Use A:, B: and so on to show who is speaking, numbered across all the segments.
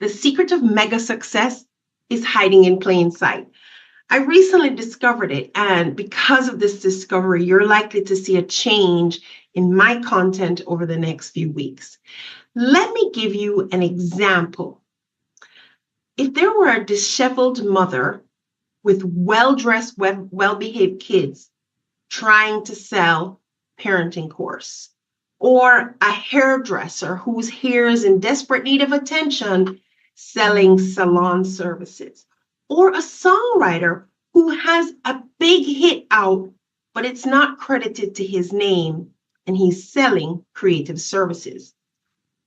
A: The secret of mega success is hiding in plain sight. I recently discovered it, and because of this discovery, you're likely to see a change in my content over the next few weeks. Let me give you an example. If there were a disheveled mother with well-dressed, well-behaved kids trying to sell parenting course, or a hairdresser whose hair is in desperate need of attention selling salon services, or a songwriter who has a big hit out, but it's not credited to his name and he's selling creative services.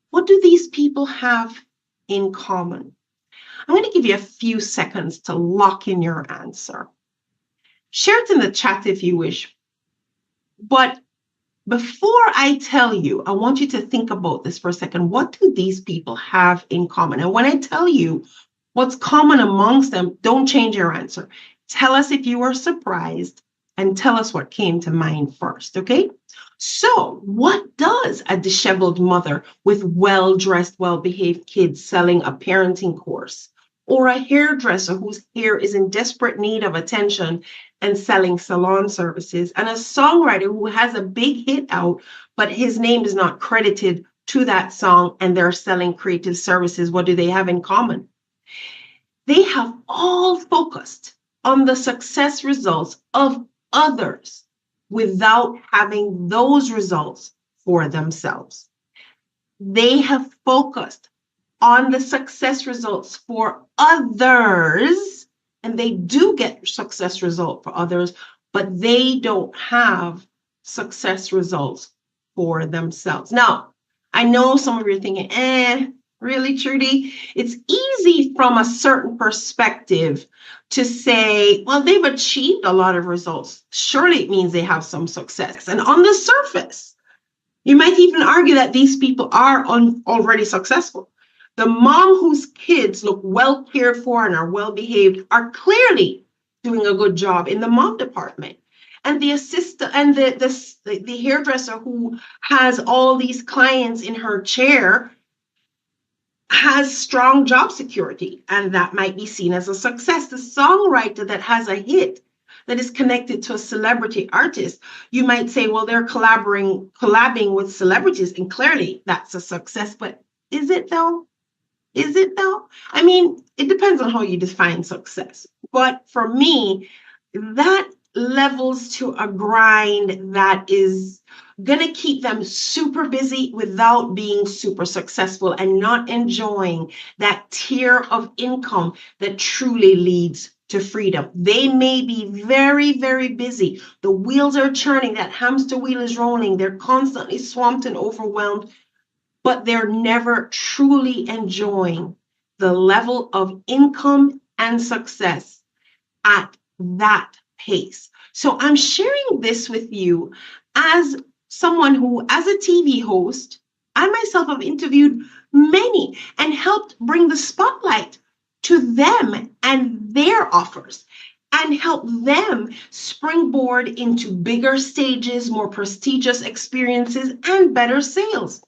A: What do these people have in common? I'm going to give you a few seconds to lock in your answer. Share it in the chat if you wish. But before I tell you, I want you to think about this for a second. What do these people have in common? And when I tell you what's common amongst them, don't change your answer. Tell us if you were surprised and tell us what came to mind first, okay? So what does a disheveled mother with well-dressed, well-behaved kids selling a parenting course, or a hairdresser whose hair is in desperate need of attention and selling salon services, and a songwriter who has a big hit out, but his name is not credited to that song and they're selling creative services, what do they have in common? They have all focused on the success results of others without having those results for themselves. They have focused on the success results for others, and they do get success result for others, but they don't have success results for themselves. Now, I know some of you are thinking, really, Trudy? It's easy from a certain perspective to say, well, they've achieved a lot of results. Surely it means they have some success. And on the surface, you might even argue that these people are already successful. The mom whose kids look well cared for and are well behaved are clearly doing a good job in the mom department. And the assistant and the hairdresser who has all these clients in her chair has strong job security, and that might be seen as a success. The songwriter that has a hit that is connected to a celebrity artist, you might say, well, they're collabing with celebrities, and clearly that's a success. But is it though? Is it though? I mean, it depends on how you define success. But for me, that levels to a grind that is going to keep them super busy without being super successful and not enjoying that tier of income that truly leads to freedom. They may be very, very busy. The wheels are churning. That hamster wheel is rolling. They're constantly swamped and overwhelmed, but they're never truly enjoying the level of income and success at that pace. So I'm sharing this with you as someone who, as a TV host, I myself have interviewed many and helped bring the spotlight to them and their offers and help them springboard into bigger stages, more prestigious experiences, and better sales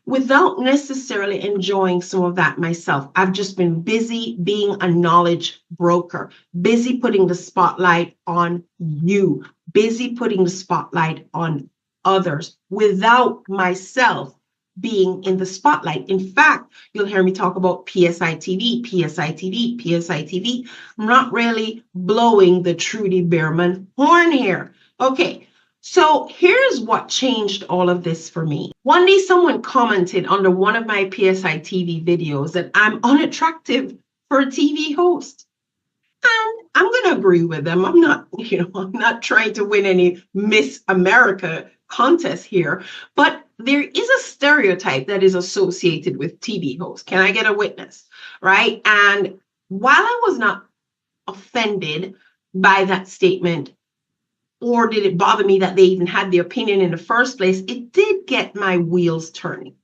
A: without necessarily enjoying some of that myself. I've just been busy being a knowledge broker, busy putting the spotlight on you, busy putting the spotlight on others without myself being in the spotlight. In fact, you'll hear me talk about PSI TV, PSI TV, PSI TV. I'm not really blowing the Trudy Beerman horn here. Okay. So here's what changed all of this for me. One day someone commented under one of my PSI TV videos that I'm unattractive for a TV host. And I'm going to agree with them. I'm not trying to win any Miss America contest here, but there is a stereotype that is associated with TV hosts. Can I get a witness? Right? And while I was not offended by that statement, or did it bother me that they even had the opinion in the first place, it did get my wheels turning.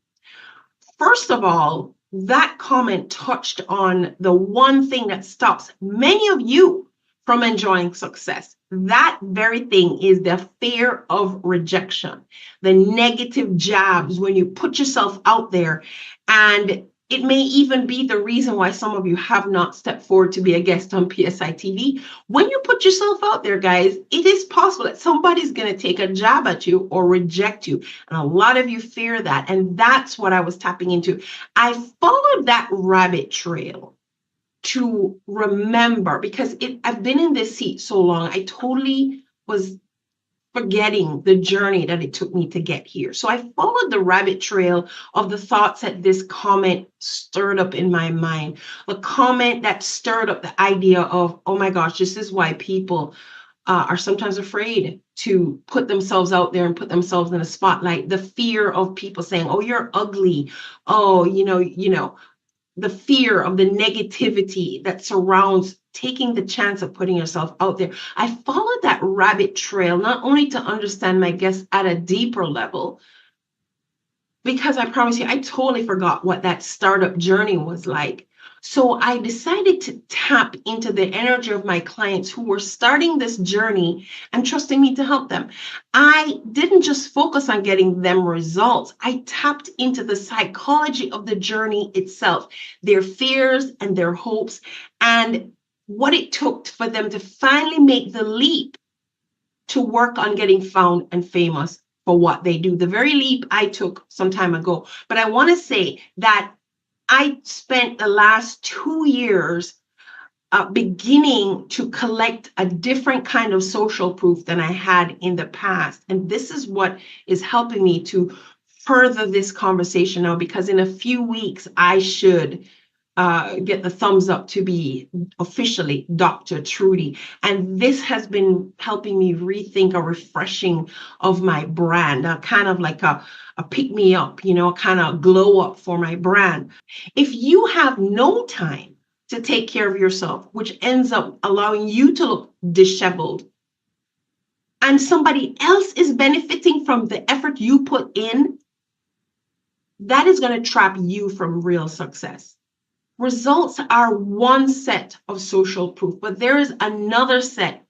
A: First of all, that comment touched on the one thing that stops many of you from enjoying success. That very thing is the fear of rejection, the negative jabs when you put yourself out there and It may even be the reason why some of you have not stepped forward to be a guest on PSI TV. When you put yourself out there, guys, it is possible that somebody's going to take a jab at you or reject you. And a lot of you fear that. And that's what I was tapping into. I followed that rabbit trail to remember, because I've been in this seat so long, I totally was forgetting the journey that it took me to get here. So I followed the rabbit trail of the thoughts that this comment stirred up in my mind. A comment that stirred up the idea of, oh my gosh, this is why people are sometimes afraid to put themselves out there and put themselves in a spotlight. The fear of people saying, oh, you're ugly. Oh, the fear of the negativity that surrounds taking the chance of putting yourself out there. I followed that rabbit trail, not only to understand my guests at a deeper level, because I promise you, I totally forgot what that startup journey was like. So I decided to tap into the energy of my clients who were starting this journey and trusting me to help them. I didn't just focus on getting them results. I tapped into the psychology of the journey itself, their fears and their hopes, and what it took for them to finally make the leap to work on getting found and famous for what they do. The very leap I took some time ago. But I want to say that I spent the last 2 years beginning to collect a different kind of social proof than I had in the past. And this is what is helping me to further this conversation now, because in a few weeks, I should get the thumbs up to be officially Dr. Trudy. And this has been helping me rethink a refreshing of my brand, kind of like a pick me up, kind of glow up for my brand. If you have no time to take care of yourself, which ends up allowing you to look disheveled, and somebody else is benefiting from the effort you put in, that is going to trap you from real success. Results are one set of social proof, but there is another set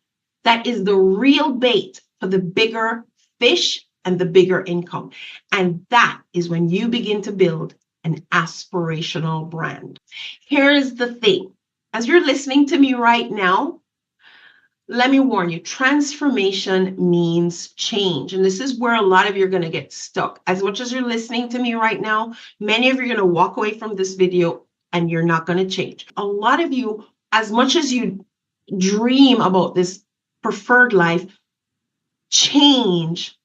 A: that is the real bait for the bigger fish and the bigger income. And that is when you begin to build an aspirational brand. Here's the thing. As you're listening to me right now, let me warn you, transformation means change. And this is where a lot of you are going to get stuck. As much as you're listening to me right now, many of you are going to walk away from this video and you're not going to change. A lot of you, as much as you dream about this preferred life, change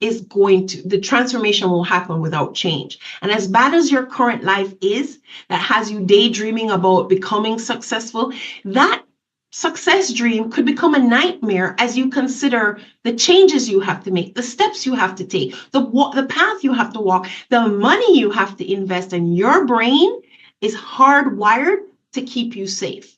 A: is the transformation will happen without change. And as bad as your current life is, that has you daydreaming about becoming successful, that success dream could become a nightmare as you consider the changes you have to make, the steps you have to take, the path you have to walk, the money you have to invest, and your brain is hardwired to keep you safe.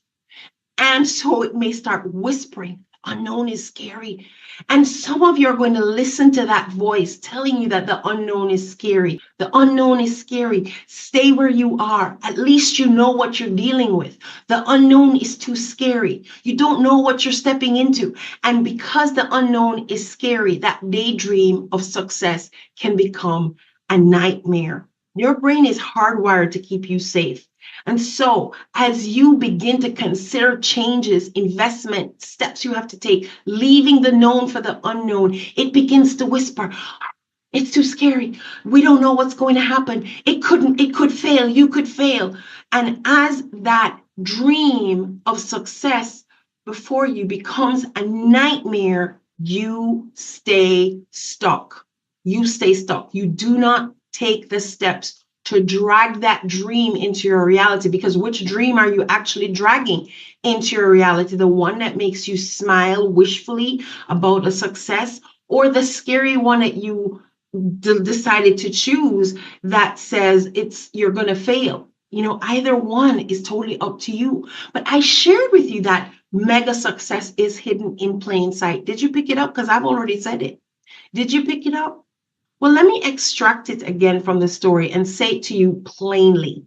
A: And so it may start whispering, unknown is scary. And some of you are going to listen to that voice telling you that the unknown is scary. The unknown is scary. Stay where you are. At least you know what you're dealing with. The unknown is too scary. You don't know what you're stepping into. And because the unknown is scary, that daydream of success can become a nightmare. Your brain is hardwired to keep you safe. And so as you begin to consider changes, investment, steps you have to take, leaving the known for the unknown, it begins to whisper, it's too scary. We don't know what's going to happen. It could fail. You could fail. And as that dream of success before you becomes a nightmare, you stay stuck. You stay stuck. You do not take the steps to drag that dream into your reality, because which dream are you actually dragging into your reality? The one that makes you smile wishfully about a success, or the scary one that you decided to choose that says you're going to fail? Either one is totally up to you. But I shared with you that mega success is hidden in plain sight. Did you pick it up? Because I've already said it. Did you pick it up? Well, let me extract it again from the story and say it to you plainly.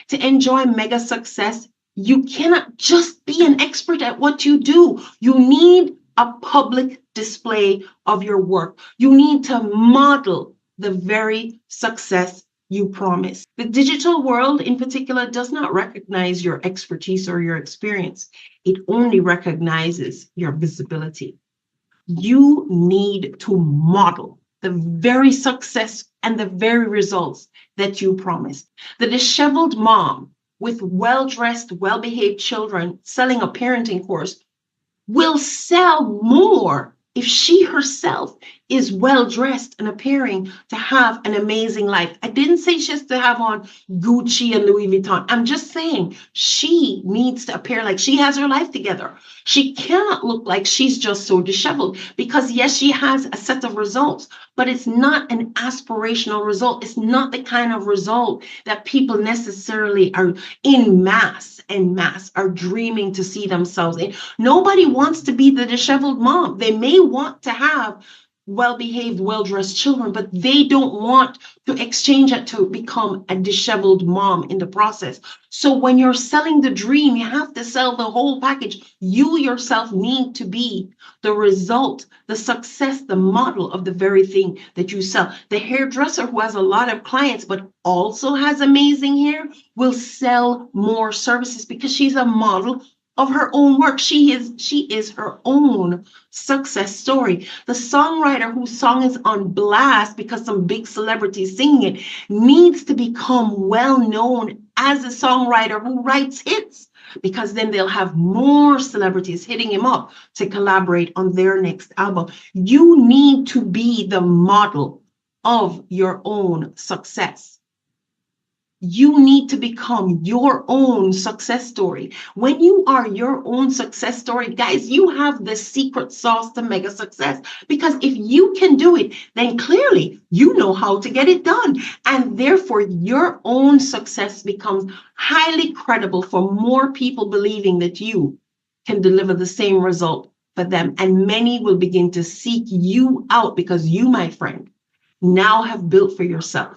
A: To enjoy mega success, you cannot just be an expert at what you do. You need a public display of your work. You need to model the very success you promise. The digital world in particular does not recognize your expertise or your experience. It only recognizes your visibility. You need to model the very success and the very results that you promised. The disheveled mom with well-dressed, well-behaved children selling a parenting course will sell more if she herself is well dressed and appearing to have an amazing life. I didn't say she has to have on Gucci and Louis Vuitton. I'm just saying she needs to appear like she has her life together. She cannot look like she's just so disheveled, because yes, she has a set of results, but it's not an aspirational result. It's not the kind of result that people necessarily are en masse are dreaming to see themselves in. Nobody wants to be the disheveled mom. They may want to have well-behaved, well-dressed children, but they don't want to exchange it to become a disheveled mom in the process. So when you're selling the dream, you have to sell the whole package. You yourself need to be the result, the success, the model of the very thing that you sell. The hairdresser who has a lot of clients but also has amazing hair will sell more services because she's a model of her own work. She is her own success story. The songwriter whose song is on blast because some big celebrity is singing it needs to become well known as a songwriter who writes hits, because then they'll have more celebrities hitting him up to collaborate on their next album. You need to be the model of your own success. You need to become your own success story. When you are your own success story, guys, you have the secret sauce to mega success. Because if you can do it, then clearly you know how to get it done. And therefore, your own success becomes highly credible for more people believing that you can deliver the same result for them. And many will begin to seek you out because you, my friend, now have built for yourself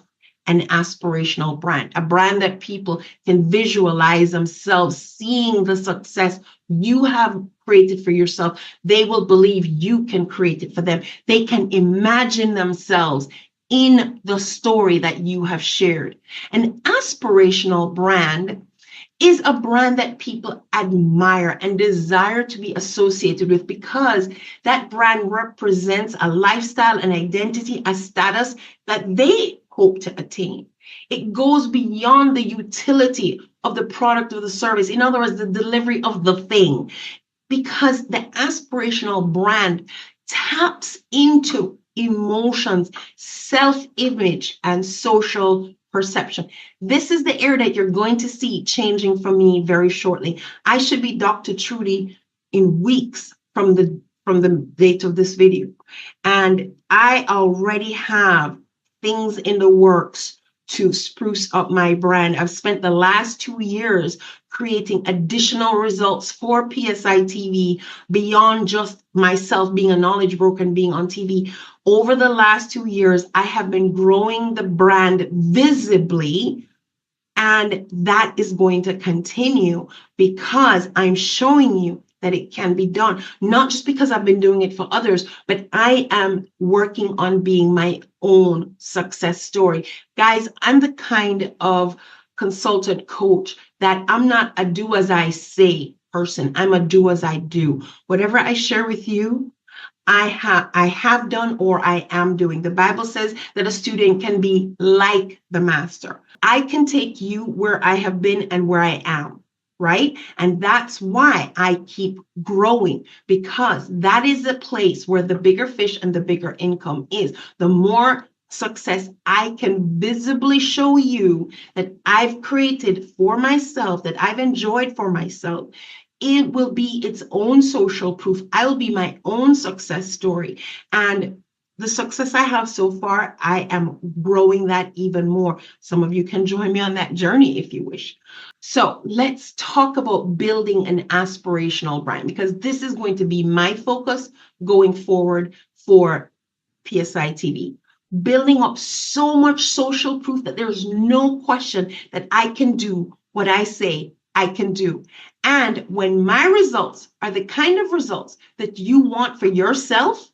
A: an aspirational brand, a brand that people can visualize themselves seeing the success you have created for yourself. They will believe you can create it for them. They can imagine themselves in the story that you have shared. An aspirational brand is a brand that people admire and desire to be associated with, because that brand represents a lifestyle, an identity, a status that they hope to attain. It goes beyond the utility of the product or the service. In other words, the delivery of the thing, because the aspirational brand taps into emotions, self-image, and social perception. This is the area that you're going to see changing for me very shortly. I should be Dr. Trudy in weeks from the date of this video. And I already have things in the works to spruce up my brand. I've spent the last 2 years creating additional results for PSI TV beyond just myself being a knowledge broker and being on TV. Over the last 2 years, I have been growing the brand visibly, and that is going to continue because I'm showing you that it can be done, not just because I've been doing it for others, but I am working on being my own success story. Guys, I'm the kind of consultant coach that I'm not a do as I say person. I'm a do as I do. Whatever I share with you, I have done or I am doing. The Bible says that a student can be like the master. I can take you where I have been and where I am. Right? And that's why I keep growing, because that is the place where the bigger fish and the bigger income is. The more success I can visibly show you that I've created for myself, that I've enjoyed for myself, it will be its own social proof. I will be my own success story. And the success I have so far, I am growing that even more. Some of you can join me on that journey if you wish. So let's talk about building an aspirational brand, because this is going to be my focus going forward for PSI TV. Building up so much social proof that there's no question that I can do what I say I can do. And when my results are the kind of results that you want for yourself,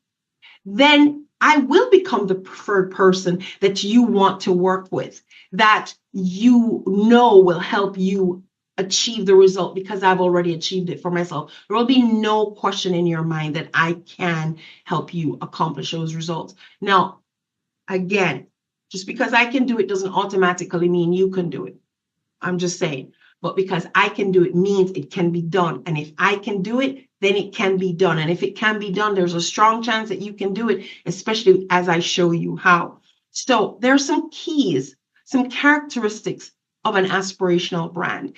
A: then I will become the preferred person that you want to work with, that you know will help you achieve the result because I've already achieved it for myself. There will be no question in your mind that I can help you accomplish those results. Now, again, just because I can do it doesn't automatically mean you can do it. I'm just saying. But because I can do it means it can be done. And if I can do it, then it can be done. And if it can be done, there's a strong chance that you can do it, especially as I show you how. So there are some keys, some characteristics of an aspirational brand.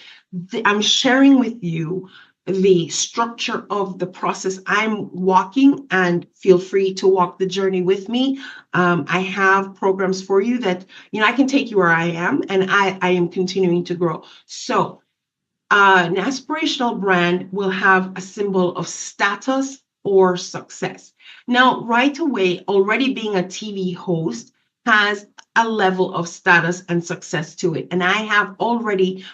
A: I'm sharing with you the structure of the process I'm walking, and feel free to walk the journey with me. I have programs for you that, I can take you where I am, and I am continuing to grow. So an aspirational brand will have a symbol of status or success. Now, right away, already being a TV host has a level of status and success to it. And I have already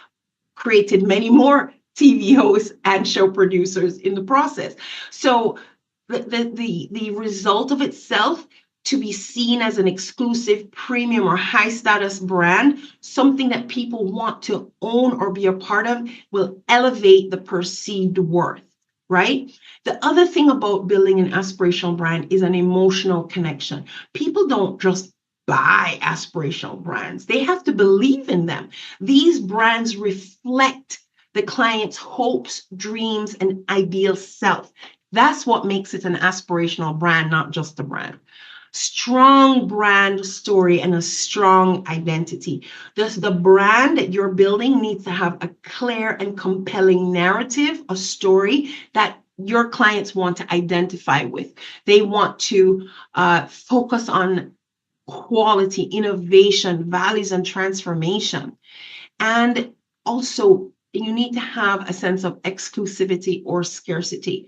A: created many more TV hosts and show producers in the process. So the result of itself, to be seen as an exclusive, premium, or high status brand, something that people want to own or be a part of, will elevate the perceived worth, right? The other thing about building an aspirational brand is an emotional connection. People don't just buy aspirational brands, they have to believe in them. These brands reflect the client's hopes, dreams, and ideal self. That's what makes it an aspirational brand, not just a brand. Strong brand story and a strong identity. The brand that you're building needs to have a clear and compelling narrative, a story that your clients want to identify with. They want to focus on quality, innovation, values, and transformation. And also, you need to have a sense of exclusivity or scarcity.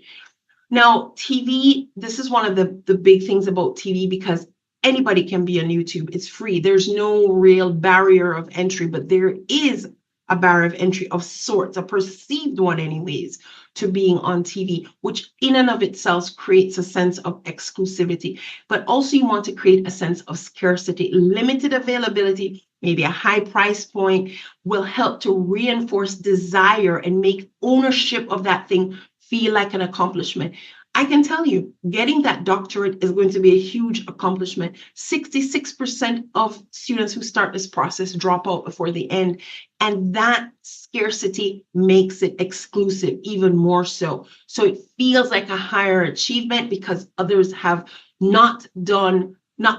A: Now, TV, this is one of the big things about TV, because anybody can be on YouTube. It's free. There's no real barrier of entry, but there is a barrier of entry of sorts, a perceived one anyways, to being on TV, which in and of itself creates a sense of exclusivity. But also you want to create a sense of scarcity. Limited availability, maybe a high price point, will help to reinforce desire and make ownership of that thing feel like an accomplishment. I can tell you, getting that doctorate is going to be a huge accomplishment. 66% of students who start this process drop out before the end. And that scarcity makes it exclusive even more so. So it feels like a higher achievement because others have not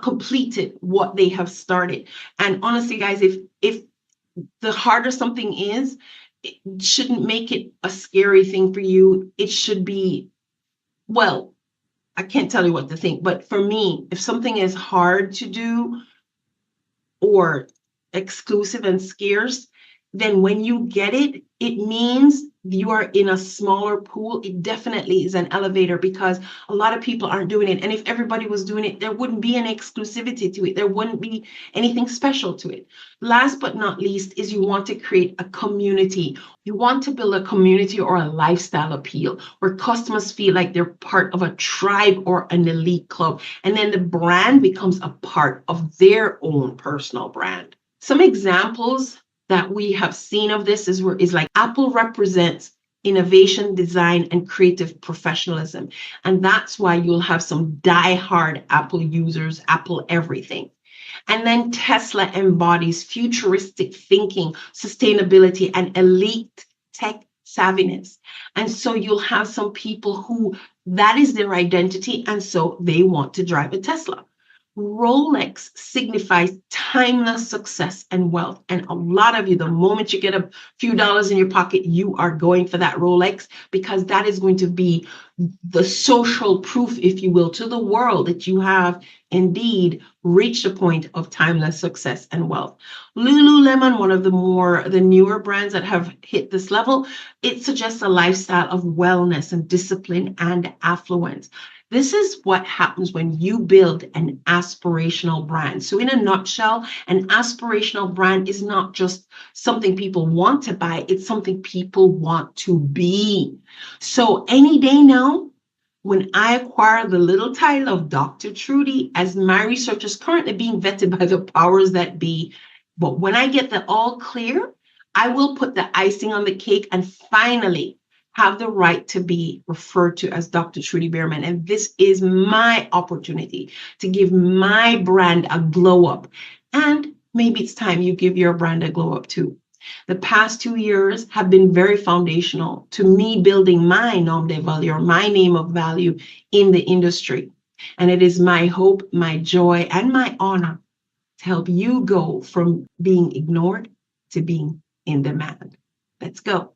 A: completed what they have started. And honestly, guys, if the harder something is, it shouldn't make it a scary thing for you. It should be, well, I can't tell you what to think, but for me, if something is hard to do or exclusive and scarce, then when you get it, it means you are in a smaller pool. It definitely is an elevator because a lot of people aren't doing it. And if everybody was doing it, there wouldn't be any exclusivity to it. There wouldn't be anything special to it. Last but not least is you want to create a community. You want to build a community or a lifestyle appeal where customers feel like they're part of a tribe or an elite club. And then the brand becomes a part of their own personal brand. Some examples that we have seen of this is like Apple represents innovation, design, and creative professionalism. And that's why you'll have some die-hard Apple users, Apple everything. And then Tesla embodies futuristic thinking, sustainability, and elite tech savviness. And so you'll have some people who that is their identity, and so they want to drive a Tesla. Rolex signifies timeless success and wealth. And a lot of you, the moment you get a few dollars in your pocket, you are going for that Rolex because that is going to be the social proof, if you will, to the world that you have indeed reached a point of timeless success and wealth. Lululemon, one of the newer brands that have hit this level, it suggests a lifestyle of wellness and discipline and affluence. This is what happens when you build an aspirational brand. So in a nutshell, an aspirational brand is not just something people want to buy, it's something people want to be. So any day now, when I acquire the little title of Dr. Trudy, as my research is currently being vetted by the powers that be, but when I get the all clear, I will put the icing on the cake and finally have the right to be referred to as Dr. Trudy Behrman. And this is my opportunity to give my brand a glow up. And maybe it's time you give your brand a glow up too. The past 2 years have been very foundational to me building my nom de value, or my name of value in the industry. And it is my hope, my joy, and my honor to help you go from being ignored to being in demand. Let's go.